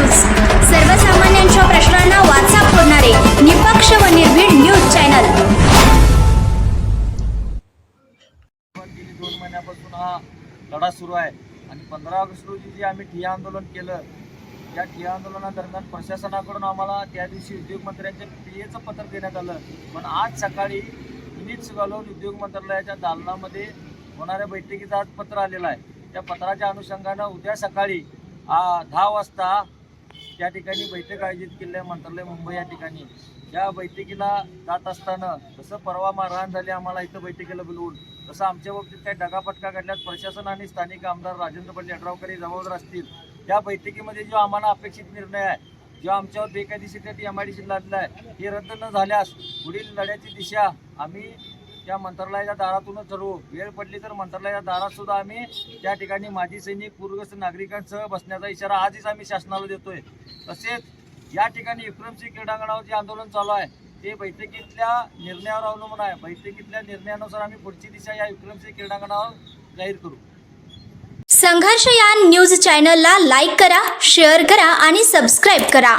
News, सर्वसामान्यांच्या प्रश्नांना वाचा फोडणारे निपक्ष व निर्भीड न्यूज चॅनल। गेली 2 महिन्यापासून हा लढा सुरू आहे आणि 15 ऑगस्ट रोजी जे आम्ही ठिय्या आंदोलन केलं, त्या ठिय्या आंदोलनादरम्यान प्रशासनाकडून आम्हाला त्या दिवशी उद्योग मंत्र्यांच्या पीएचं पत्र देण्यात आलं। पण आज सकाळी मिनिट्स घालवून उद्योग मंत्रालयाच्या दालनामध्ये होणाऱ्या बैठकीचं आज पत्र आलेलं आहे। त्या पत्राच्या अनुषंगानं उद्या सकाळी 10 वाजता त्या ठिकाणी बैठक आयोजित केली आहे मंत्रालय मुंबई या ठिकाणी। या बैठकीला जात असताना जसं परवा मारहाण झाली आम्हाला इथं बैठकीला बोलवून, तसं आमच्या बाबतीत काही दगाफटका घडल्यात प्रशासन आणि स्थानिक आमदार राजेंद्र पाटील यड्रावकर जबाबदार असतील। या बैठकीमध्ये जो आम्हाला अपेक्षित निर्णय आहे, जो आमच्यावर बेकायदेशीर MIDC लादला आहे, हे रद्द न झाल्यास पुढील लढ्याची दिशा आम्ही त्या मंत्रालयाच्या दारातूनच ठरवू। वेळ पडली तर मंत्रालयाच्या दारात सुद्धा आम्ही त्या ठिकाणी माजी सैनिक पूरग्रस्त नागरिकांसह बसण्याचा इशारा आजच आम्ही शासनाला देतोय। तसेच या ठिकाणी विक्रमसिंह क्रीडांगणावर जे आंदोलन चालू आहे ते बैठकीतल्या निर्णयावर अवलंबून आहे। बैठकीतल्या निर्णयानुसार आम्ही पुढची दिशा या विक्रमसिंह क्रीडांगणावर जाहीर करू। संघर्ष या न्यूज चॅनलला लाईक करा, शेअर करा आणि सबस्क्राईब करा।